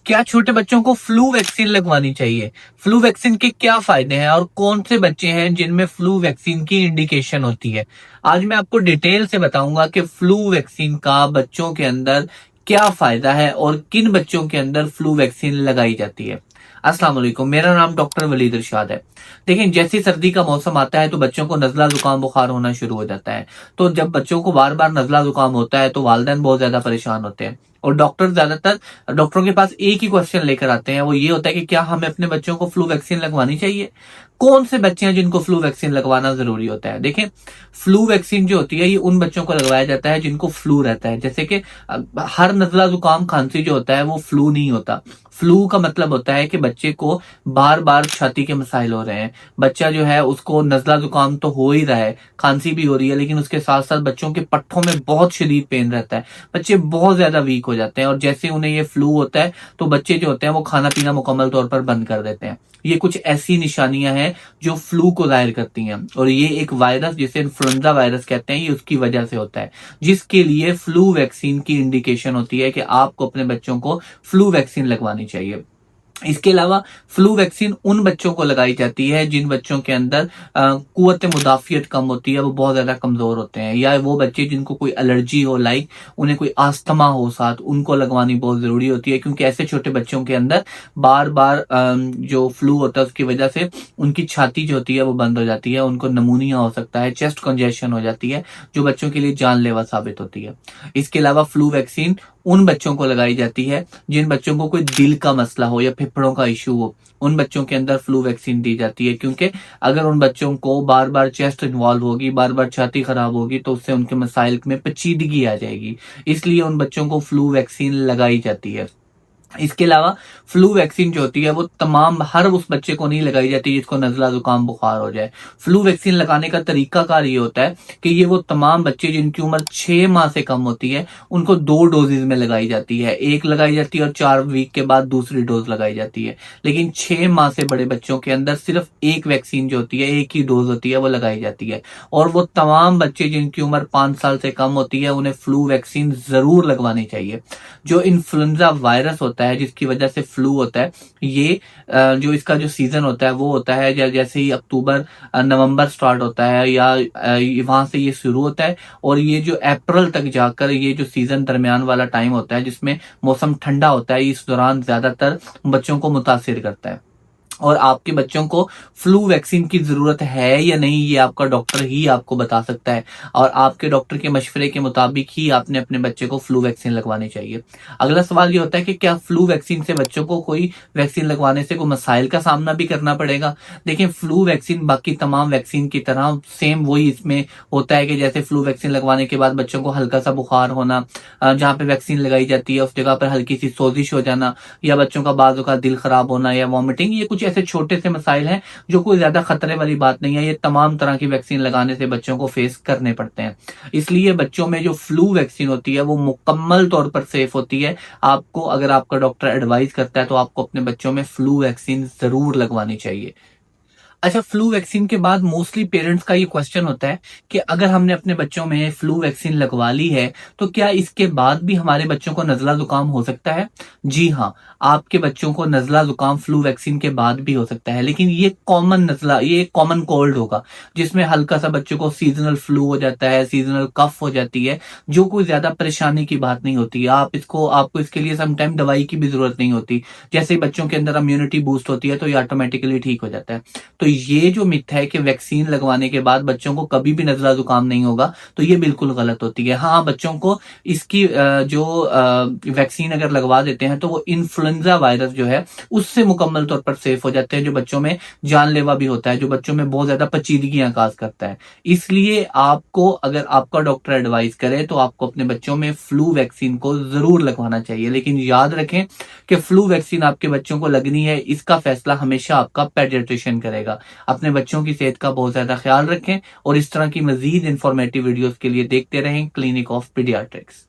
क्या छोटे बच्चों को फ्लू वैक्सीन लगवानी चाहिए? फ्लू वैक्सीन के क्या फायदे हैं और कौन से बच्चे हैं जिनमें फ्लू वैक्सीन की इंडिकेशन होती है? आज मैं आपको डिटेल से बताऊंगा कि फ्लू वैक्सीन का बच्चों के अंदर क्या फायदा है और किन बच्चों के अंदर फ्लू वैक्सीन लगाई जाती है। अस्सलाम वालेकुम, मेरा नाम डॉक्टर वलीद इरशाद है। देखिए, जैसे सर्दी का मौसम आता है तो बच्चों को नजला जुकाम बुखार होना शुरू हो जाता है। तो जब बच्चों को बार बार नजला जुकाम होता है तो वालिदैन बहुत ज्यादा परेशान होते हैं और डॉक्टरों के पास एक ही क्वेश्चन लेकर आते हैं, वो ये होता है कि क्या हमें अपने बच्चों को फ्लू वैक्सीन लगवानी चाहिए? कौन से बच्चे हैं जिनको फ्लू वैक्सीन लगवाना जरूरी होता है? देखें, फ्लू वैक्सीन जो होती है ये उन बच्चों को लगवाया जाता है जिनको फ्लू रहता है। जैसे कि हर नजला जुकाम खांसी जो होता है वो फ्लू नहीं होता। फ्लू का मतलब होता है कि बच्चे को बार बार छाती के मसाइल हो रहे हैं, बच्चा जो है उसको नजला जुकाम तो हो ही रहा है, खांसी भी हो रही है, लेकिन उसके साथ साथ बच्चों के पट्टों में बहुत शदीद पेन रहता है, बच्चे बहुत ज्यादा वीक हो जाते हैं और जैसे उन्हें ये फ्लू होता है तो बच्चे जो होते हैं वो खाना पीना मुकम्मल तौर पर बंद कर देते हैं। ये कुछ ऐसी निशानियां हैं जो फ्लू को जाहिर करती हैं और ये एक वायरस जिसे इन्फ्लुएंजा वायरस कहते हैं ये उसकी वजह से होता है, जिसके लिए फ्लू वैक्सीन की इंडिकेशन होती है कि आपको अपने बच्चों को फ्लू वैक्सीन लगवानी चाहिए। इसके अलावा फ्लू वैक्सीन उन बच्चों को लगाई जाती है जिन बच्चों के अंदर कुव्वत मुदाफियत कम होती है, वो बहुत ज्यादा कमजोर होते हैं, या वो बच्चे जिनको कोई एलर्जी हो, लाइक उन्हें कोई आस्थमा हो साथ, उनको लगवानी बहुत जरूरी होती है, क्योंकि ऐसे छोटे बच्चों के अंदर बार बार जो फ्लू होता है उसकी वजह से उनकी छाती जो होती है वो बंद हो जाती है, उनको नमूनिया हो सकता है, चेस्ट कंजेशन हो जाती है, जो बच्चों के लिए जानलेवा साबित होती है। इसके अलावा फ्लू वैक्सीन उन बच्चों को लगाई जाती है जिन बच्चों को कोई दिल का मसला हो या फेफड़ों का इश्यू हो, उन बच्चों के अंदर फ्लू वैक्सीन दी जाती है, क्योंकि अगर उन बच्चों को बार बार चेस्ट इन्वॉल्व होगी, बार बार छाती खराब होगी तो उससे उनके मसाइल में पेचीदगी आ जाएगी, इसलिए उन बच्चों को फ्लू वैक्सीन लगाई जाती है। इसके अलावा फ्लू वैक्सीन जो होती है वो तमाम हर उस बच्चे को नहीं लगाई जाती जिसको नजला जुकाम बुखार हो जाए। फ्लू वैक्सीन लगाने का तरीकाकार ये होता है कि ये वो तमाम बच्चे जिनकी उम्र 6 माह से कम होती है उनको 2 डोजेज में लगाई जाती है, एक लगाई जाती है और 4 वीक के बाद दूसरी डोज लगाई जाती है। लेकिन 6 माह से बड़े बच्चों के अंदर सिर्फ एक वैक्सीन जो होती है, एक ही डोज होती है, वो लगाई जाती है। और वो तमाम बच्चे जिनकी उम्र 5 साल से कम होती है उन्हें फ्लू वैक्सीन जरूर लगवानी चाहिए। जो इन्फ्लुएंजा वायरस होता है जिसकी वजह से फ्लू होता है, ये जो इसका जो सीजन होता है वो होता है जैसे ही अक्टूबर नवंबर स्टार्ट होता है या वहां से ये शुरू होता है और ये जो अप्रैल तक जाकर ये जो सीजन दरमियान वाला टाइम होता है जिसमें मौसम ठंडा होता है, इस दौरान ज्यादातर बच्चों को मुतासिर करता है। और आपके बच्चों को फ्लू वैक्सीन की जरूरत है या नहीं ये आपका डॉक्टर ही आपको बता सकता है और आपके डॉक्टर के मशवरे के मुताबिक ही आपने अपने बच्चे को फ्लू वैक्सीन लगवानी चाहिए। अगला सवाल ये होता है कि क्या फ्लू वैक्सीन से बच्चों को कोई वैक्सीन लगवाने से कोई मसाइल का सामना भी करना पड़ेगा? देखिए, फ्लू वैक्सीन बाकी तमाम वैक्सीन की तरह सेम वही इसमें होता है कि जैसे फ्लू वैक्सीन लगवाने के बाद बच्चों को हल्का सा बुखार होना, जहाँ पे वैक्सीन लगाई जाती है उस जगह पर हल्की सी सोजिश हो जाना, या बच्चों का बाजू का दिल खराब होना या वॉमिटिंग, ये कुछ ऐसे छोटे से मसाइल हैं जो कोई ज्यादा खतरे वाली बात नहीं है। ये तमाम तरह की वैक्सीन लगाने से बच्चों को फेस करने पड़ते हैं, इसलिए बच्चों में जो फ्लू वैक्सीन होती है वो मुकम्मल तौर पर सेफ होती है। आपको अगर आपका डॉक्टर एडवाइस करता है तो आपको अपने बच्चों में फ्लू वैक्सीन जरूर लगवानी चाहिए। अच्छा, फ्लू वैक्सीन के बाद मोस्टली पेरेंट्स का ये क्वेश्चन होता है कि अगर हमने अपने बच्चों में फ्लू वैक्सीन लगवा ली है तो क्या इसके बाद भी हमारे बच्चों को नजला जुकाम हो सकता है? जी हाँ, आपके बच्चों को नजला जुकाम फ्लू वैक्सीन के बाद भी हो सकता है, लेकिन ये कॉमन कोल्ड होगा जिसमें हल्का सा बच्चों को सीजनल फ्लू हो जाता है, सीजनल कफ हो जाती है, जो कोई ज्यादा परेशानी की बात नहीं होती। आपको इसके लिए समटाइम दवाई की भी जरूरत नहीं होती, जैसे ही बच्चों के अंदर इम्यूनिटी बूस्ट होती है तो ये ऑटोमेटिकली ठीक हो जाता है। तो ये जो मिथ है कि वैक्सीन लगवाने के बाद बच्चों को कभी भी नजला जुकाम नहीं होगा, तो ये बिल्कुल गलत होती है। हाँ, बच्चों को इसकी जो वैक्सीन अगर लगवा देते हैं तो वो इन्फ्लुएंजा वायरस जो है उससे मुकम्मल तौर पर सेफ हो जाते हैं, जो बच्चों में जानलेवा भी होता है, जो बच्चों में बहुत ज्यादा पेचीदगियां काज करता है। इसलिए आपको अगर आपका डॉक्टर एडवाइस करे तो आपको अपने बच्चों में फ्लू वैक्सीन को जरूर लगवाना चाहिए, लेकिन याद रखें कि फ्लू वैक्सीन आपके बच्चों को लगनी है इसका फैसला हमेशा आपका पेडियाट्रिशियन करेगा। अपने बच्चों की सेहत का बहुत ज्यादा ख्याल रखें और इस तरह की मजीद इंफॉर्मेटिव वीडियोस के लिए देखते रहें क्लिनिक ऑफ पीडियाट्रिक्स।